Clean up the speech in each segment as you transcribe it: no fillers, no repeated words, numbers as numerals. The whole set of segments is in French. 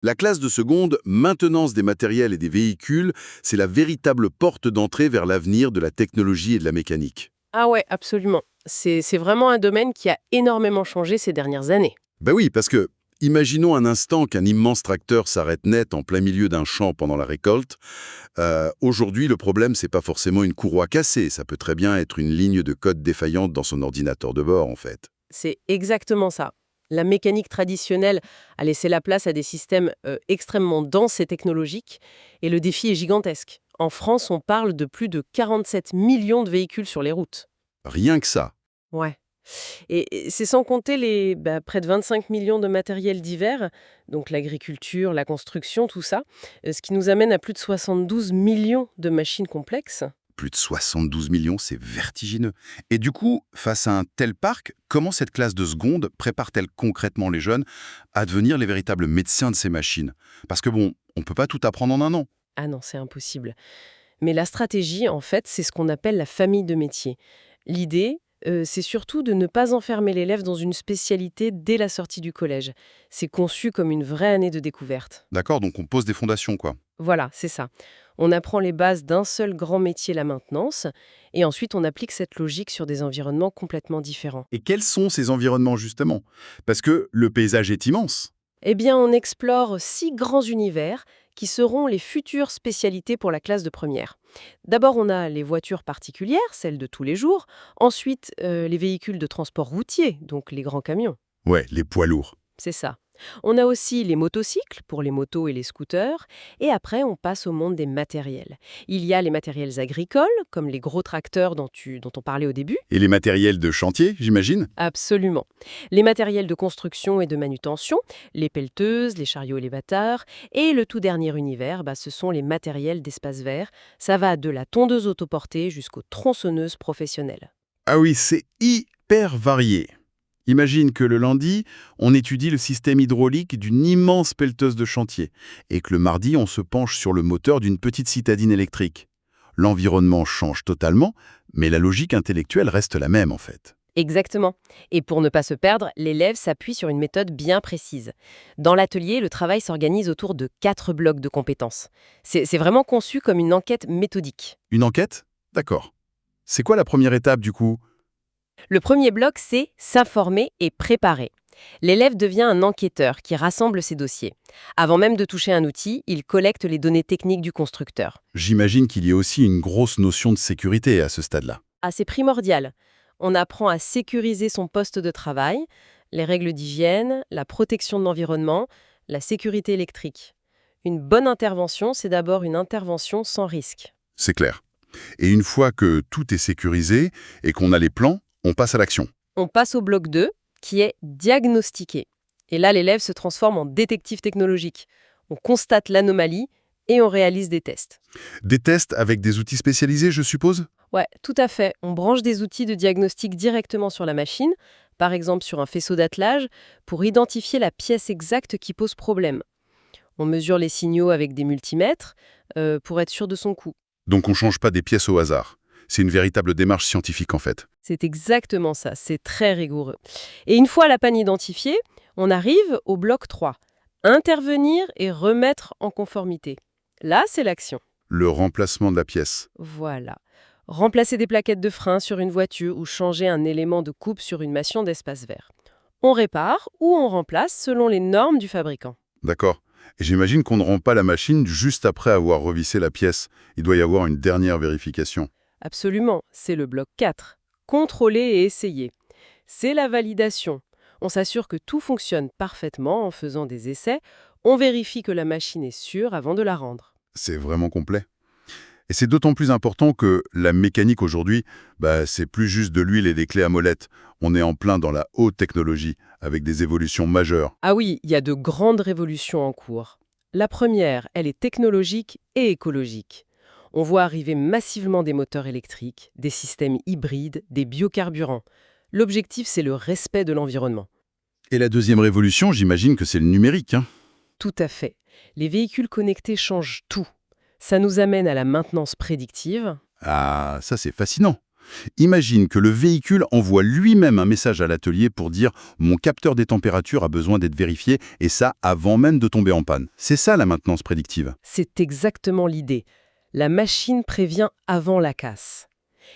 La classe de seconde, maintenance des matériels et des véhicules, c'est la véritable porte d'entrée vers l'avenir de la technologie et de la mécanique. Ah ouais, absolument. C'est vraiment un domaine qui a énormément changé ces dernières années. Ben oui, parce que, imaginons un instant qu'un immense tracteur s'arrête net en plein milieu d'un champ pendant la récolte. Aujourd'hui, le problème, c'est pas forcément une courroie cassée, ça peut très bien être une ligne de code défaillante dans son ordinateur de bord, en fait. C'est exactement ça. La mécanique traditionnelle a laissé la place à des systèmes extrêmement denses et technologiques, et le défi est gigantesque. En France, on parle de plus de 47 millions de véhicules sur les routes. Rien que ça. Ouais. Et c'est sans compter les près de 25 millions de matériels divers, donc l'agriculture, la construction, tout ça, ce qui nous amène à plus de 72 millions de machines complexes. Plus de 72 millions, c'est vertigineux. Et du coup, face à un tel parc, comment cette classe de seconde prépare-t-elle concrètement les jeunes à devenir les véritables médecins de ces machines? Parce que bon, on peut pas tout apprendre en un an. Ah non, c'est impossible. Mais la stratégie, en fait, c'est ce qu'on appelle la famille de métiers. L'idée, c'est surtout de ne pas enfermer l'élève dans une spécialité dès la sortie du collège. C'est conçu comme une vraie année de découverte. D'accord, donc on pose des fondations, quoi. Voilà, c'est ça. On apprend les bases d'un seul grand métier, la maintenance, et ensuite on applique cette logique sur des environnements complètement différents. Et quels sont ces environnements, justement? Parce que le paysage est immense. Eh bien, on explore 6 grands univers qui seront les futures spécialités pour la classe de première. D'abord, on a les voitures particulières, celles de tous les jours. Ensuite, les véhicules de transport routier, donc les grands camions. Ouais, les poids lourds. C'est ça. On a aussi les motocycles pour les motos et les scooters. Et après, on passe au monde des matériels. Il y a les matériels agricoles, comme les gros tracteurs dont on parlait au début. Et les matériels de chantier, j'imagine? Absolument. Les matériels de construction et de manutention, les pelleteuses, les chariots élévateurs. Et le tout dernier univers, ce sont les matériels d'espace vert. Ça va de la tondeuse autoportée jusqu'aux tronçonneuses professionnelles. Ah oui, c'est hyper varié. Imagine que le lundi, on étudie le système hydraulique d'une immense pelleteuse de chantier et que le mardi, on se penche sur le moteur d'une petite citadine électrique. L'environnement change totalement, mais la logique intellectuelle reste la même en fait. Exactement. Et pour ne pas se perdre, l'élève s'appuie sur une méthode bien précise. Dans l'atelier, le travail s'organise autour de 4 blocs de compétences. C'est vraiment conçu comme une enquête méthodique. Une enquête? D'accord. C'est quoi la première étape du coup? Le premier bloc, c'est s'informer et préparer. L'élève devient un enquêteur qui rassemble ses dossiers. Avant même de toucher un outil, il collecte les données techniques du constructeur. J'imagine qu'il y a aussi une grosse notion de sécurité à ce stade-là. Ah, c'est primordial. On apprend à sécuriser son poste de travail, les règles d'hygiène, la protection de l'environnement, la sécurité électrique. Une bonne intervention, c'est d'abord une intervention sans risque. C'est clair. Et une fois que tout est sécurisé et qu'on a les plans, on passe à l'action. On passe au bloc 2, qui est diagnostiquer. Et là, l'élève se transforme en détective technologique. On constate l'anomalie et on réalise des tests. Des tests avec des outils spécialisés, je suppose? Ouais, tout à fait. On branche des outils de diagnostic directement sur la machine, par exemple sur un faisceau d'attelage, pour identifier la pièce exacte qui pose problème. On mesure les signaux avec des multimètres pour être sûr de son coût. Donc on ne change pas des pièces au hasard. C'est une véritable démarche scientifique en fait. C'est exactement ça, c'est très rigoureux. Et une fois la panne identifiée, on arrive au bloc 3. Intervenir et remettre en conformité. Là, c'est l'action. Le remplacement de la pièce. Voilà. Remplacer des plaquettes de frein sur une voiture ou changer un élément de coupe sur une machine d'espace vert. On répare ou on remplace selon les normes du fabricant. D'accord. Et j'imagine qu'on ne rend pas la machine juste après avoir revissé la pièce. Il doit y avoir une dernière vérification. Absolument, c'est le bloc 4. Contrôler et essayer. C'est la validation. On s'assure que tout fonctionne parfaitement en faisant des essais. On vérifie que la machine est sûre avant de la rendre. C'est vraiment complet. Et c'est d'autant plus important que la mécanique aujourd'hui, c'est plus juste de l'huile et des clés à molette. On est en plein dans la haute technologie, avec des évolutions majeures. Ah oui, il y a de grandes révolutions en cours. La première, elle est technologique et écologique. On voit arriver massivement des moteurs électriques, des systèmes hybrides, des biocarburants. L'objectif, c'est le respect de l'environnement. Et la deuxième révolution, j'imagine que c'est le numérique, hein. Tout à fait. Les véhicules connectés changent tout. Ça nous amène à la maintenance prédictive. Ah, ça c'est fascinant. Imagine que le véhicule envoie lui-même un message à l'atelier pour dire «Mon capteur des températures a besoin d'être vérifié» et ça avant même de tomber en panne. C'est ça la maintenance prédictive. C'est exactement l'idée. La machine prévient avant la casse.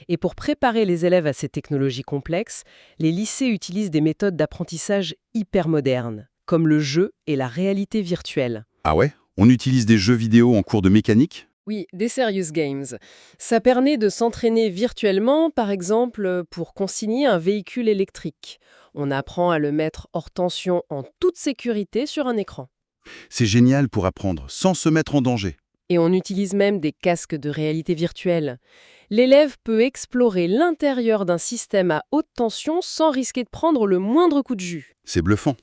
Et pour préparer les élèves à ces technologies complexes, les lycées utilisent des méthodes d'apprentissage hyper modernes, comme le jeu et la réalité virtuelle. Ah ouais? On utilise des jeux vidéo en cours de mécanique? Oui, des serious games. Ça permet de s'entraîner virtuellement, par exemple, pour consigner un véhicule électrique. On apprend à le mettre hors tension en toute sécurité sur un écran. C'est génial pour apprendre, sans se mettre en danger. Et on utilise même des casques de réalité virtuelle. L'élève peut explorer l'intérieur d'un système à haute tension sans risquer de prendre le moindre coup de jus. C'est bluffant.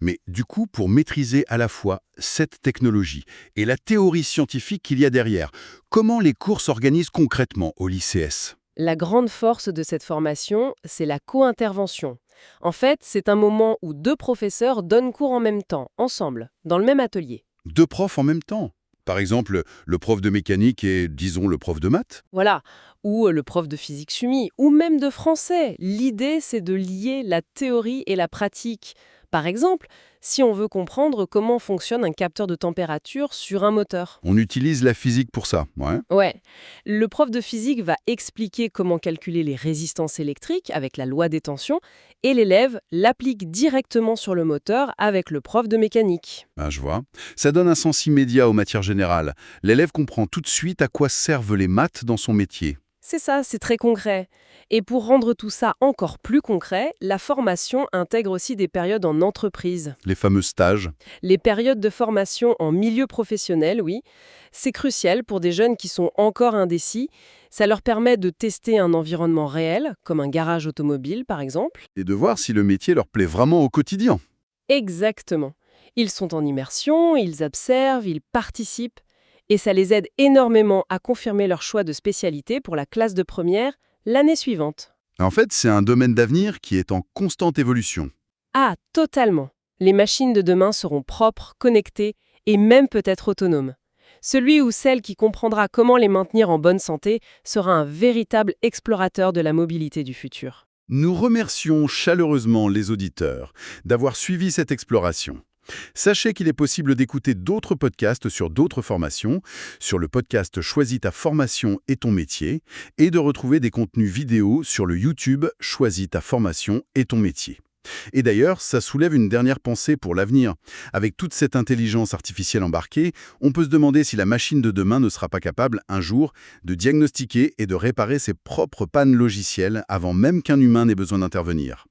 Mais du coup, pour maîtriser à la fois cette technologie et la théorie scientifique qu'il y a derrière, comment les cours s'organisent concrètement au lycée? La grande force de cette formation, c'est la co-intervention. En fait, c'est un moment où deux professeurs donnent cours en même temps, ensemble, dans le même atelier. Deux profs en même temps. Par exemple, le prof de mécanique et, disons, le prof de maths. Voilà, ou le prof de physique-chimie, ou même de français. L'idée, c'est de lier la théorie et la pratique. Par exemple, si on veut comprendre comment fonctionne un capteur de température sur un moteur. On utilise la physique pour ça, ouais. Ouais, le prof de physique va expliquer comment calculer les résistances électriques avec la loi des tensions, et l'élève l'applique directement sur le moteur avec le prof de mécanique. Ah, je vois. Ça donne un sens immédiat aux matières générales. L'élève comprend tout de suite à quoi servent les maths dans son métier. C'est ça, c'est très concret. Et pour rendre tout ça encore plus concret, la formation intègre aussi des périodes en entreprise. Les fameux stages. Les périodes de formation en milieu professionnel, oui, c'est crucial pour des jeunes qui sont encore indécis. Ça leur permet de tester un environnement réel, comme un garage automobile par exemple. Et de voir si le métier leur plaît vraiment au quotidien. Exactement. Ils sont en immersion, ils observent, ils participent. Et ça les aide énormément à confirmer leur choix de spécialité pour la classe de première l'année suivante. En fait, c'est un domaine d'avenir qui est en constante évolution. Ah, totalement. Les machines de demain seront propres, connectées et même peut-être autonomes. Celui ou celle qui comprendra comment les maintenir en bonne santé sera un véritable explorateur de la mobilité du futur. Nous remercions chaleureusement les auditeurs d'avoir suivi cette exploration. Sachez qu'il est possible d'écouter d'autres podcasts sur d'autres formations, sur le podcast Choisis ta formation et ton métier, et de retrouver des contenus vidéo sur le YouTube Choisis ta formation et ton métier. Et d'ailleurs, ça soulève une dernière pensée pour l'avenir. Avec toute cette intelligence artificielle embarquée, on peut se demander si la machine de demain ne sera pas capable, un jour, de diagnostiquer et de réparer ses propres pannes logicielles avant même qu'un humain n'ait besoin d'intervenir.